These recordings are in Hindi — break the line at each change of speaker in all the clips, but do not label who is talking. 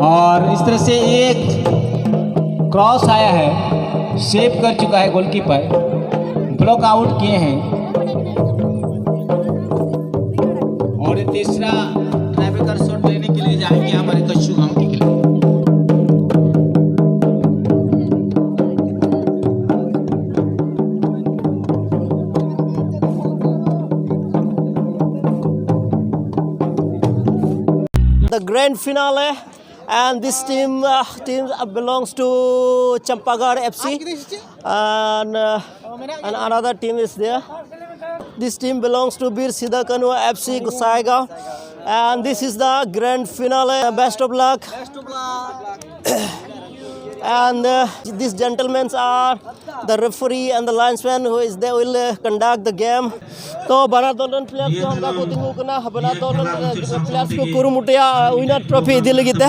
और इस तरह से एक क्रॉस आया है, सेव कर चुका है गोलकीपर, ब्लॉक आउट किए हैं। और तीसरा ट्राइबेकर शॉट लेने के लिए जाएंगे हमारे कच्चू गांव के लिए।
The grand finale, and this team belongs to Champagarh FC, and another team is there. This team belongs to Bir Siddha Kanua FC Gosaigaon, and this is the grand finale. Best of luck. And these gentlemen are the referee and the linesman who is they will conduct the game. तो बना दोलन प्लेयर्स को हमका को दिंगो कना बना दोलन प्लेयर्स को कुरुमुटिया विनर ट्रॉफी दे लगिते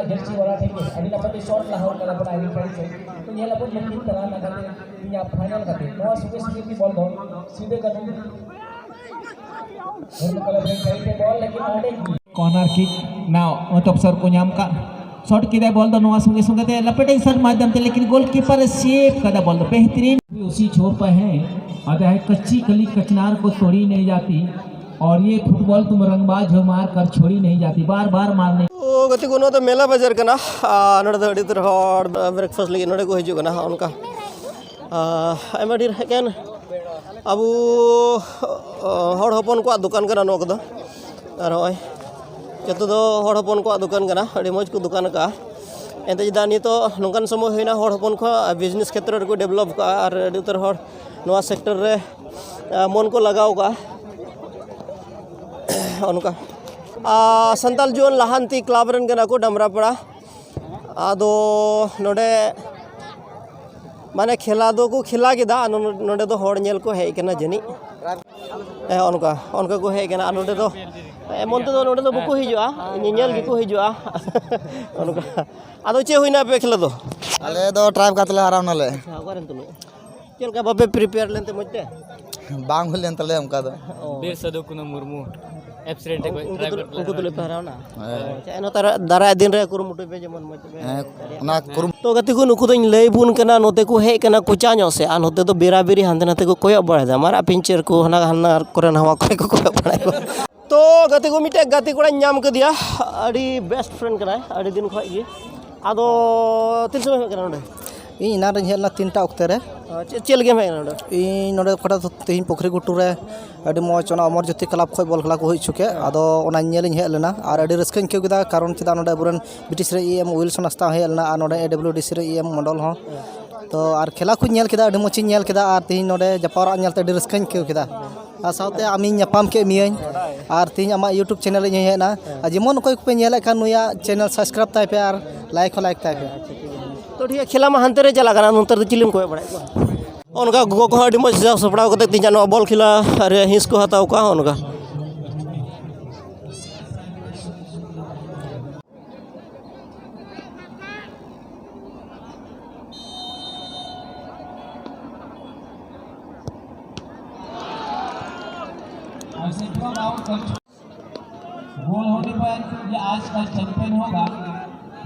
जर्सी वाला थे अभी नपति शॉट लाहौर कला पर आई फ्रेंड्स तो ये लपट यकीन करा ना करते या फाइनल करते नवा सुबह सुबह की बॉल दो सीधे करने और कला फ्रेंड्स कहीं पे बॉल लेकिन आड़े
कॉर्नर किक नाउ मतलब सर को नाम का शॉट किया बॉल दो नवा सुंगे सुंगे ते लपेटे सर माध्यम से, लेकिन गोलकीपर सेव कर बॉल बेहतरीन उसी छोर पर है। अब है कच्ची कली कचनार को तोड़ी नहीं जाती, और ये फुटबॉल तुम रंगबाज हो मार कर छोड़ी नहीं जाती, बार बार मारने।
ओ गति को तो मेला बाजार कना नोडे दो अड़ी तर हॉट ब्रेकफास्ट लगी नोडे को हिजू कना उनका आयमा ढेर हेकेन अब हॉट हपन को दुकान कना नो कदो और होय जतो दो हॉट हपन को दुकान कना अड़ी मौज को दुकान का एंते जदा नि तो नोंकान समय होइना हॉट हपन को बिजनेस क्षेत्र रे को डेवलप का और अड़ी उतर हॉट नवा सेक्टर रे मन को लगाव का उनका संताल जुआन लहानती क्लब रन कना को डमरापड़ा आदो नोडे माने खेला दो को खिला केदा नोडे दो हॉड नेल को हेय कना जनी उनका उनका को हेय कना नोडे दो एमन तो नोडे दो बुको हिजुआ नेल गी को हिजुआ उनका आदो चे होइना पे खेला दो
आले दो ट्राइब कातले हराव नले
अगरन तुलो चल का बाबे प्रिपेयर लेनते मजते
बांग होलेन तले हमका दो
बीर सदो कुनो मुर्मू एब्सेंट को
उनको तो ले पहराव ना एनो तारा दारा दिन रे कुरुमुटु पे जेमन मजते
ना कुरुम
तो गति को नुकु दोñ लई बुन कना नोते को हेय कना कोचा ᱧᱚ से आ नोते तो बेरा बेरी हांते नाते को कोय बड़ा मारा पिंचर को हना हना करे हवा को कोय बड़ा तो गति को मिटे गति कोड़ा नाम क दिया अड़ी बेस्ट फ्रेंड कना अड़ी दिन खय गे आदो तिन समय कना नोडे
ᱤᱧ ᱤᱱᱟᱹ ᱨᱮᱧ ᱦᱮᱡ ᱞᱮᱱᱟ 3टा ᱚᱠᱛᱮ ᱨᱮ
चल गेम है नोडे
ᱤᱧ ᱱᱚᱰᱮ ᱠᱚᱴᱟ ᱛᱮᱦᱤᱧ ᱯᱩᱠᱷᱨᱤ ᱜᱩᱴᱩ ᱨᱮ ᱟᱹᱰᱤ ᱢᱚᱡᱽ ᱚᱱᱟ ᱚᱢᱚᱨ ᱡᱳᱛᱤ ᱠᱞᱟᱵ ᱠᱷᱚᱡ ᱵᱚᱞ ᱠᱷᱮᱞᱟ ᱠᱚ ᱦᱩᱭ ᱪᱩᱠᱮ ᱟᱫᱚ ᱚᱱᱟ ᱧᱮᱞᱤᱧ ᱦᱮᱡ ᱞᱮᱱᱟ ᱟᱨ ᱟᱹᱰᱤ ᱨᱟᱹᱥᱠᱟᱹᱧ ᱟᱹᱭᱠᱟᱹᱣ ᱠᱮᱫᱟ ᱠᱟᱨᱚᱱ ᱪᱮᱫᱟᱜ ᱱᱚᱰᱮ ᱟᱵᱚᱨᱮᱱ ᱵᱨᱤᱴᱤश ᱨᱮ ᱮᱢ ᱩᱭᱤᱞᱥᱚᱱ ᱦᱟᱸᱥᱫᱟ ᱦᱮᱡ ᱞᱮᱱᱟ ᱟᱨ ᱱᱚᱰᱮ AWDC ᱨᱮ EM ᱢᱚᱰᱚᱞ ᱦᱚᱸ तो और खेला को ᱧᱮᱞ ᱠᱮᱫᱟ ᱟᱹᱰᱤ ᱢᱚᱡᱽᱤᱧ ᱧᱮᱞ ᱠᱮᱫᱟ ᱟᱨ ᱛᱮᱦᱤᱧ ᱱᱚᱰᱮ ᱡᱟᱯᱟᱣᱨᱟᱜ ᱧᱮᱞᱛᱮ ᱟᱹᱰᱤ ᱨᱟᱹᱥᱠᱟᱹᱧ ᱟᱹᱭᱠᱟᱹᱣ ᱠᱮᱫᱟ ᱟᱨ ᱥᱟᱶᱛᱮ ᱟᱢᱤᱧ ᱧᱟᱯᱟᱢ ᱠᱮᱫ ᱢᱤᱭᱟᱹᱧ ᱟᱨ ᱛᱮᱦᱤᱧ ᱟᱢᱟᱜ YouTube ᱪᱮᱱᱮᱞ ᱨᱮᱧ ᱦᱮᱡ ᱮᱱᱟ ᱟᱨ ᱡᱮᱢᱚᱱ ᱚᱠᱚᱭ ᱠᱚᱯᱮ ᱧᱮᱞᱮᱫ ᱠᱷᱟᱱ ᱱᱩᱭᱟᱜ ᱪᱮᱱᱮᱞ ᱥᱟᱵᱥᱠᱨᱟइब ᱛᱟᱭ ᱯᱮ ᱟᱨ लाइक ᱦᱚᱸ ᱞᱟइक ᱛᱟᱭ ᱯᱮ
तो ठीक है खेला मा हानते रे चला कना नंतर चिलिम कोय बड़ा उनका गो को अड़ी मज सपड़ाव कते तीन बॉल खिला अरे हिंस को हताव का उनका
गोल होने पर ये आज का चैंपियन होगा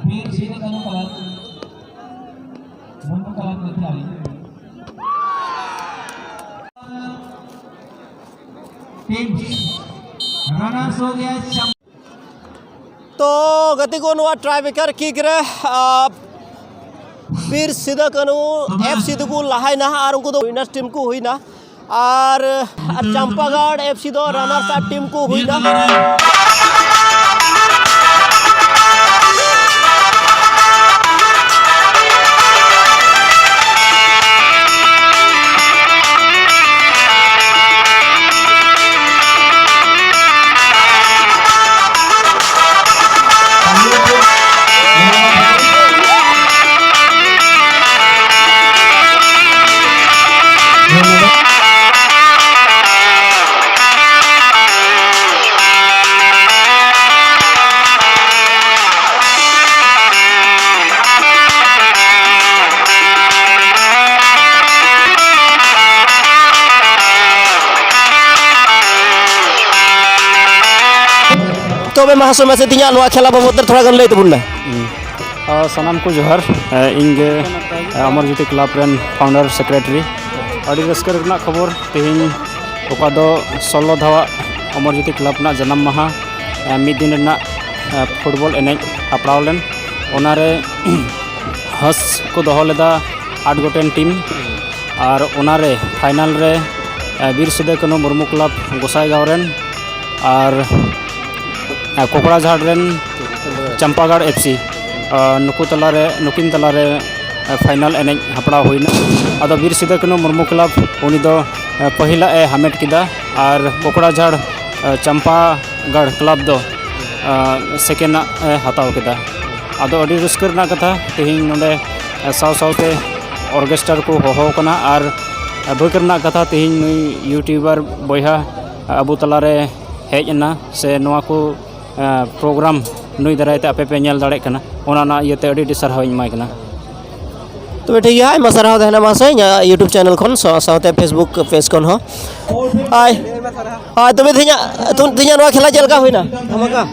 वीर सिंह कनु कलर मुंडू कलर में खिलाड़ी टीम रनर्स हो गया।
तो गति को नुआ ट्राइबेकर किक रे वीर सिद्ध कनु FC को लहायना और उनको तो विनर्स टीम को हुई ना और चंपागढ़ FC दो रनर्स टीम को हुई ना। तबे महाशय में से तिया नोआ खेला बाबद थोड़ा गन लई तबुन में
सानाम को जोहार इंगे Amar Jyoti club rain founder secretary अड़ी रस्कर रना खबर तेहिं ओका दो 16 धावा अमर ज्योति क्लब ना जन्म माहा मिद दिन रना फुटबॉल एनेज हपड़ाव लेन ओनारे हस को दोहो लेदा 8 गोटेन टीम और ओनारे फाइनल रे बीर सिदे कनो मुर्मू क्लब गोसाई गाँव रेन और कोकड़ाझाड़ रेन चंपागढ़ एफसी नुकिन तलारे फाइनल एनेज हपड़ाव होइना आदो बीर सिदे कनो मुर्मू क्लब उनी दो पहिला ए हामेट किदा और कोकड़ाझाड़ चंपागढ़ क्लब दो सेकेंड हताव किदा आदो अड़ी रस्कर ना कथा तेहिं नोडे साव सावते ऑर्केस्ट्रा को होहो कना और बकरना कथा तेहिं नुई यूट्यूबर बयहा अबु तलारे हेजना से नोआ को प्रोग्राम नुई दारायते आपे पे नेल दाड़े कना ओना ना इयते अड़ी डी सरहाव इमाय कना
तबे ठीक है आयमा साराव देना महाशय यूट्यूब चैनल खन सावते फेसबुक पेज खन हो हाय हाय तबे तिया नोआ खेला चलका होइना धमाका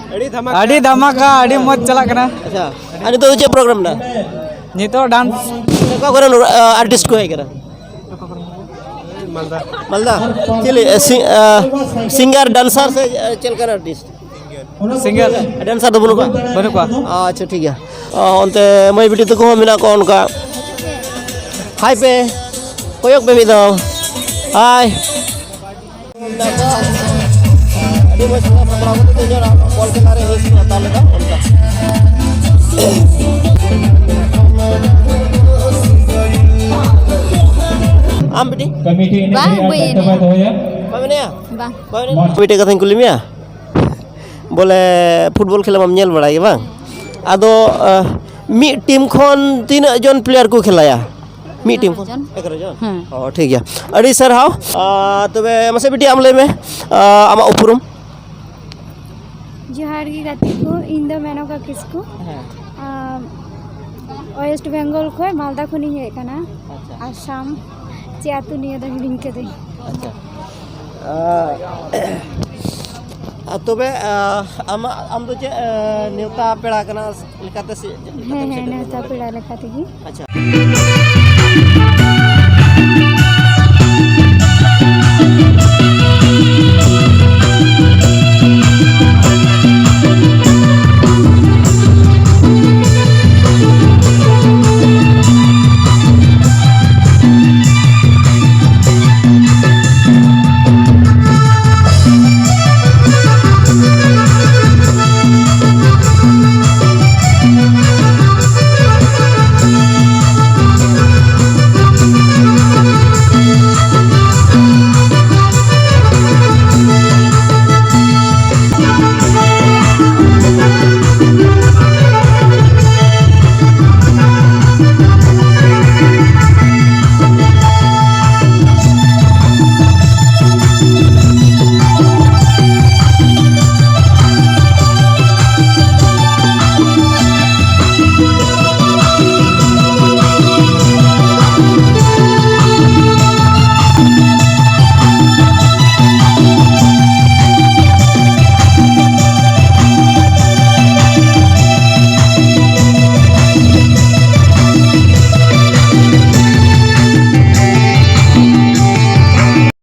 अड़ी धमाका अड़ी मौज चला करना
अच्छा अनि तो जे प्रोग्राम ना
नितो डांस
का करे आर्टिस्ट को है करा मालदा चलिए सिंगर डांसर से चलकर आर्टिस्ट
सिंगर
डांसर तो बनुका अच्छा ठीक है ओनते मई बिटी तो को मिना को उनका हाय पे कोयक पे मिदो हाय अभी मैं सुना पकड़ा को तो जरा बॉल के लारे हेस हटा लेगा उनका आम बिटी
committee ini
Bang,
dari
Bu,
tempat ya
बाबने या
Bang.
बिटी कथन कुली मिया बोले फुटबॉल खेला हम नेल बड़ाई बांग आदो मी टीम खन 3 जन प्लेयर को खिलाया मी टीम खन 11 जन ओ ठीक है अड़ी सर हाउ तबे मसे बिटी आमले में आमा उपरुम
जोहार गी गाती को इन द मेनका किसको वेस्ट बेंगल खो मालदा खनि हे कना आसाम चियातु निया द हिलिंग के दे
अच्छा तबे आम तो चे नेवता पेड़ा कना लेकाते से
हे नेता पेड़ा लेखाते की
अच्छा